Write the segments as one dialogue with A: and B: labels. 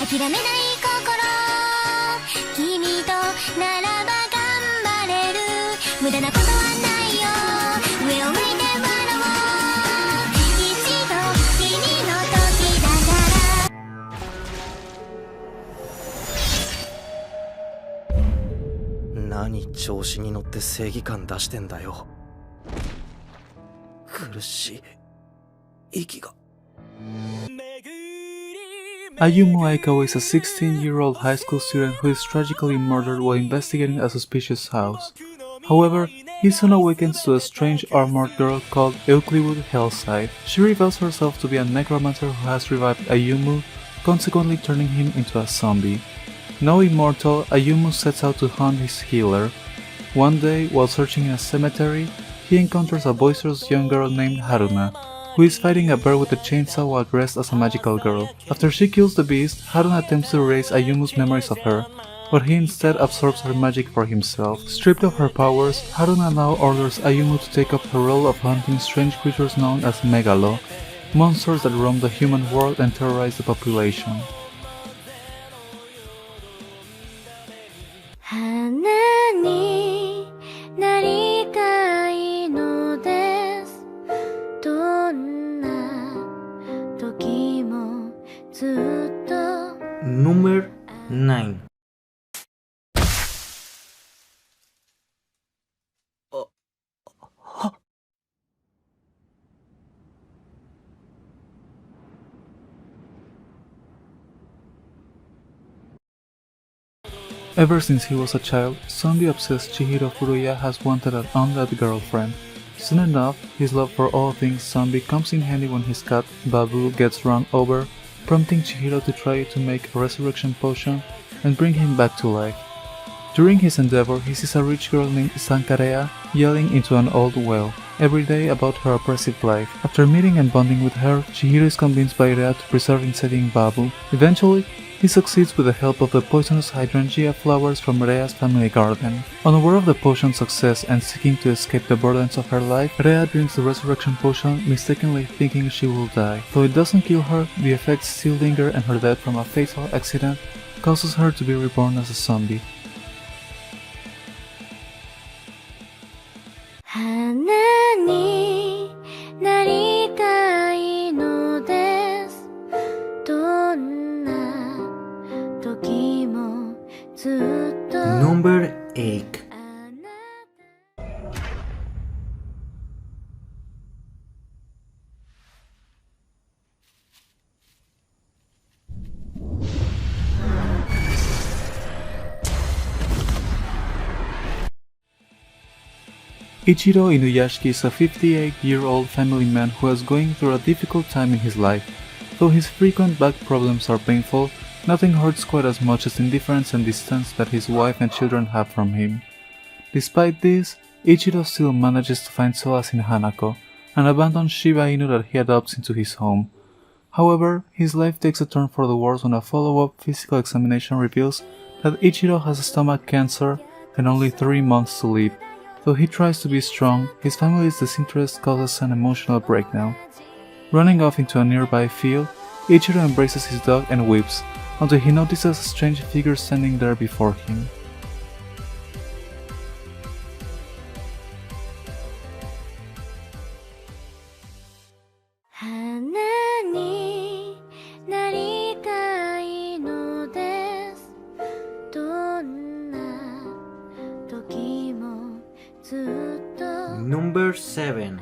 A: 諦めない心君とならば頑張れる無駄なことはないよ上を向いて笑おう一度君の時だ
B: から何調子に乗って正義感出してんだよ。苦しい息が。
C: Ayumu Aikawa is a 16-year-old high school student who is tragically murdered while investigating a suspicious house. However, he soon awakens to a strange armored girl called Eucliwood Hellside. She reveals herself to be a necromancer who has revived Ayumu, consequently turning him into a zombie. Now immortal, Ayumu sets out to hunt his healer. One day, while searching in a cemetery, he encounters a boisterous young girl named Haruna, who is fighting a bear with a chainsaw while dressed as a magical girl. After she kills the beast, Haruna attempts to erase Ayumu's memories of her, but he instead absorbs her magic for himself. Stripped of her powers, Haruna now orders Ayumu to take up the role of hunting strange creatures known as Megalo, monsters that roam the human world and terrorize the population.
A: 花になりたいのですどんな時もずっと
D: Number 9.
C: Ever since he was a child, zombie-obsessed Chihiro Furuya has wanted an undead girlfriend. Soon enough, his love for all things zombie comes in handy when his cat, Babu, gets run over, prompting Chihiro to try to make a resurrection potion and bring him back to life. During his endeavor, he sees a rich girl named Sankarea yelling into an old well every day about her oppressive life. After meeting and bonding with her, Chihiro is convinced by Rea to preserve and saving Babu. Eventually, he succeeds with the help of the poisonous hydrangea flowers from Rea's family garden. Unaware of the potion's success and seeking to escape the burdens of her life, Rea drinks the resurrection potion, mistakenly thinking she will die. Though it doesn't kill her, the effects still linger and her death from a fatal accident causes her to be reborn as a zombie.
A: 花になりたいのですどんな時もずっと
D: Number 8.
C: Ichiro Inuyashiki is a 58-year-old family man who is going through a difficult time in his life. Though his frequent back problems are painful, nothing hurts quite as much as indifference and distance that his wife and children have from him. Despite this, Ichiro still manages to find solace in Hanako, an abandoned Shiba Inu that he adopts into his home. However, his life takes a turn for the worse when a follow-up physical examination reveals that Ichiro has stomach cancer and only 3 months to live. Though he tries to be strong, his family's disinterest causes an emotional breakdown. Running off into a nearby field, Ichiro embraces his dog and weeps, until he notices a strange figure standing there before him.
D: Number 7.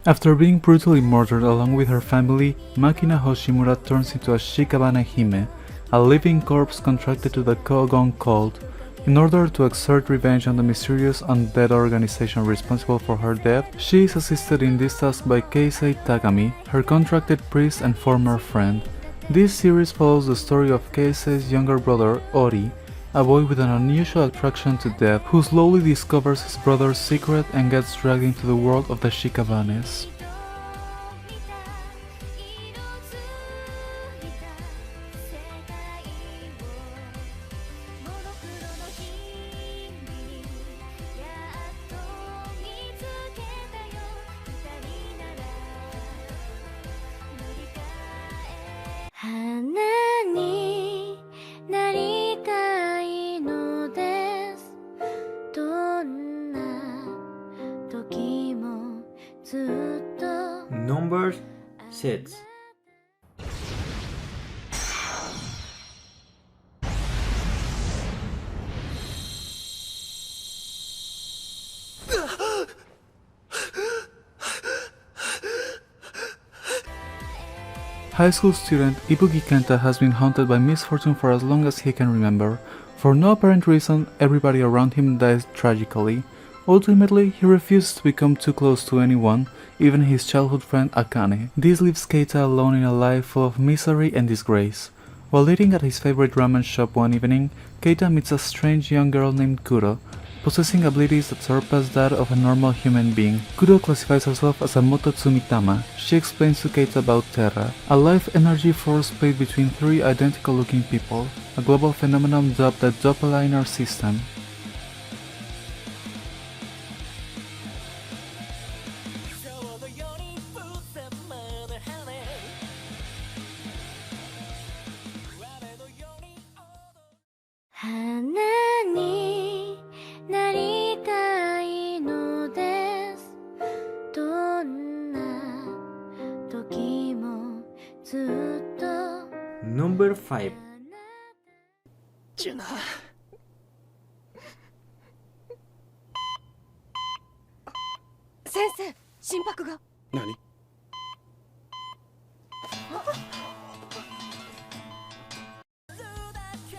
C: After being brutally murdered along with her family, Makina Hoshimura turns into a Shikabane Hime, a living corpse contracted to the Kogon cult. In order to exert revenge on the mysterious undead organization responsible for her death, she is assisted in this task by Keisei Tagami, her contracted priest and former friend. This series follows the story of Keisei's younger brother, Ori, a boy with an unusual attraction to death, who slowly discovers his brother's secret and gets dragged into the world of the Shikabanes.
D: sets.
C: High school student Ibuki Kenta has been haunted by misfortune for as long as he can remember. For no apparent reason, everybody around him dies tragically. Ultimately, he refuses to become too close to anyone, even his childhood friend Akane. This leaves Keita alone in a life full of misery and disgrace. While eating at his favorite ramen shop one evening, Keita meets a strange young girl named Kuro, possessing abilities that surpass that of a normal human being. Kuro classifies herself as a Mototsumitama. She explains to Keita about Terra, a life energy force played between three identical-looking people, a global phenomenon dubbed the Doppelganger system.
D: Number 5.
B: ジュナ
A: 先生、心拍が。
B: 何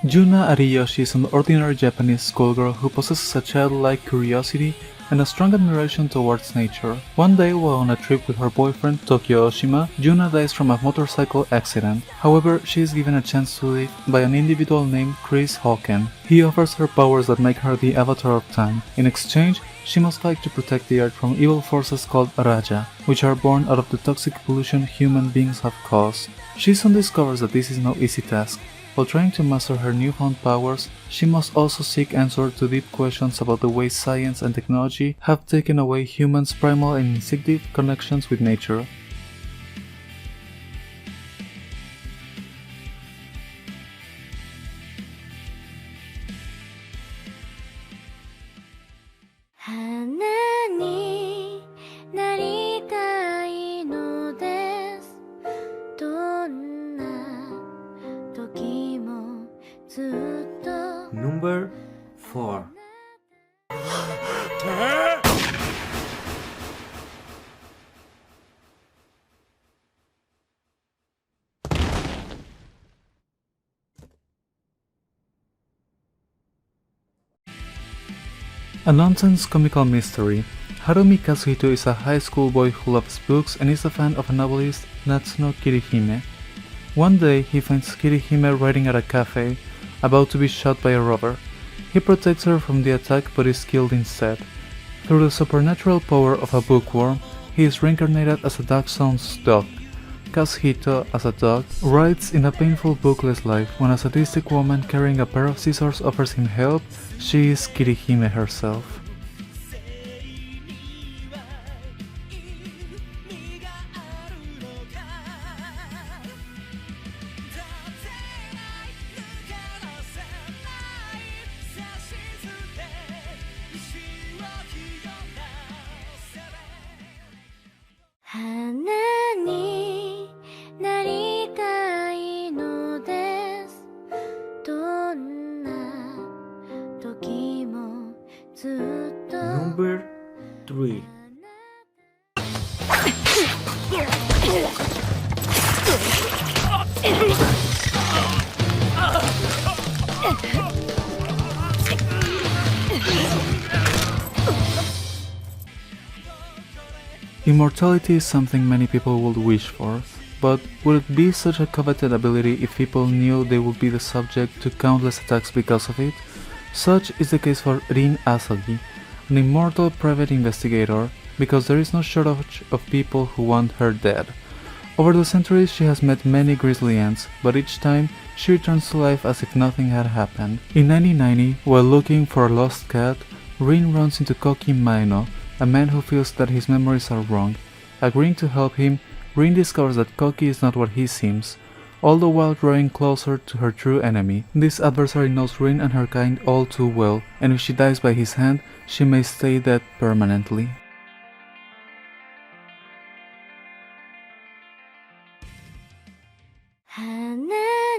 C: Juna Ariyoshi is an ordinary Japanese schoolgirl who possesses a childlike curiosity and a strong admiration towards nature. One day, while on a trip with her boyfriend Tokyo Oshima, Juna dies from a motorcycle accident. However, she is given a chance to live by an individual named Chris Hawken. He offers her powers that make her the avatar of time. In exchange, she must fight to protect the earth from evil forces called Raja, which are born out of the toxic pollution human beings have caused. She soon discovers that this is no easy task. While trying to master her newfound powers, she must also seek answers to deep questions about the way science and technology have taken away humans' primal and instinctive connections with nature.
D: Number 4.
C: A nonsense comical mystery. Harumi Kazuhito is a high school boy who loves books and is a fan of a novelist, Natsuno Kirihime. One day, he finds Kirihime writing at a cafe, about to be shot by a robber. He protects her from the attack but is killed instead. Through the supernatural power of a bookworm, he is reincarnated as a dachshund's dog. Kazuhito, as a dog, writes in a painful bookless life. When a sadistic woman carrying a pair of scissors offers him help, she is Kirihime herself.
D: Number 3.
C: Immortality is something many people would wish for, but would it be such a coveted ability if people knew they would be the subject to countless attacks because of it? Such is the case for Rin Asogi, an immortal private investigator, because there is no shortage of people who want her dead. Over the centuries she has met many grisly ends, but each time she returns to life as if nothing had happened. In 1990, while looking for a lost cat, Rin runs into Koki Maeno, a man who feels that his memories are wrong. Agreeing to help him, Rin discovers that Koki is not what he seems, all the while drawing closer to her true enemy. This adversary knows Rin and her kind all too well, and if she dies by his hand, she may stay dead permanently.
A: 花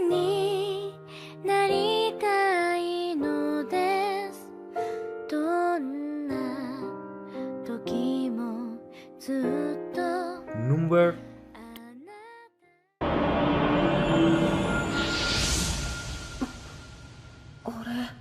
A: になりたいのです。どんな時もずっと
D: Number
B: 俺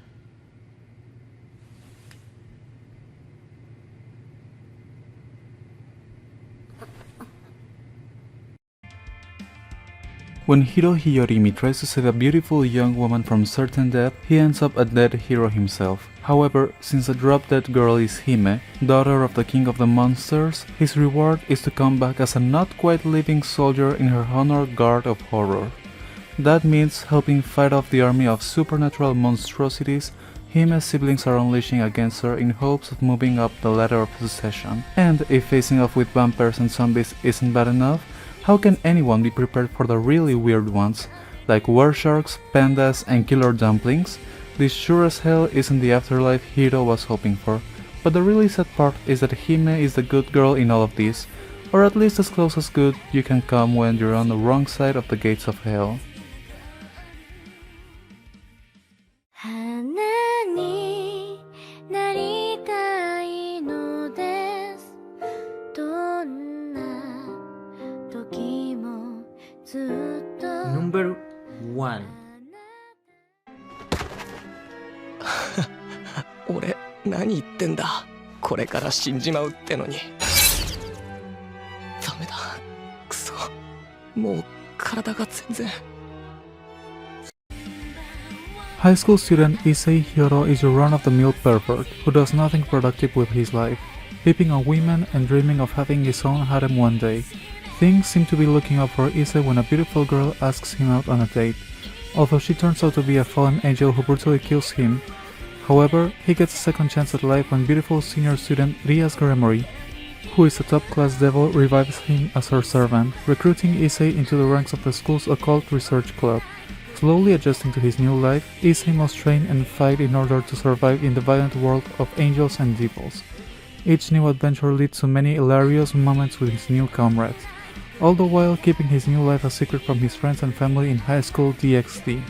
C: When Hiro Hiyorimi tries to save a beautiful young woman from certain death, he ends up a dead hero himself. However, since the drop-dead girl is Hime, daughter of the king of the monsters, his reward is to come back as a not-quite-living soldier in her honored guard of horror. That means helping fight off the army of supernatural monstrosities Hime's siblings are unleashing against her in hopes of moving up the ladder of succession. And if facing off with vampires and zombies isn't bad enough, how can anyone be prepared for the really weird ones, like weresharks, pandas, and killer dumplings? This sure as hell isn't the afterlife Hiro was hoping for. But the really sad part is that Hime is the good girl in all of this, or at least as close as good you can come when you're on the wrong side of the gates of hell.
A: 花になりたいのです。どんな時もずっと
D: Number 1.
B: 俺何言ってんだ。これから死んじまうってのに。ダメだ。くそ。もう体が全然。
C: High school student Issei Hiro is a run-of-the-mill pervert who does nothing productive with his life, peeping on women and dreaming of having his own harem one day. Things seem to be looking up for Issei when a beautiful girl asks him out on a date, although she turns out to be a fallen angel who brutally kills him. However, he gets a second chance at life when beautiful senior student Ria's Gremory, who is a top-class devil, revives him as her servant, recruiting Issei into the ranks of the school's occult research club. Slowly adjusting to his new life, Issei must train and fight in order to survive in the violent world of angels and devils. Each new adventure leads to many hilarious moments with his new comrades, all the while keeping his new life a secret from his friends and family in high school DxD.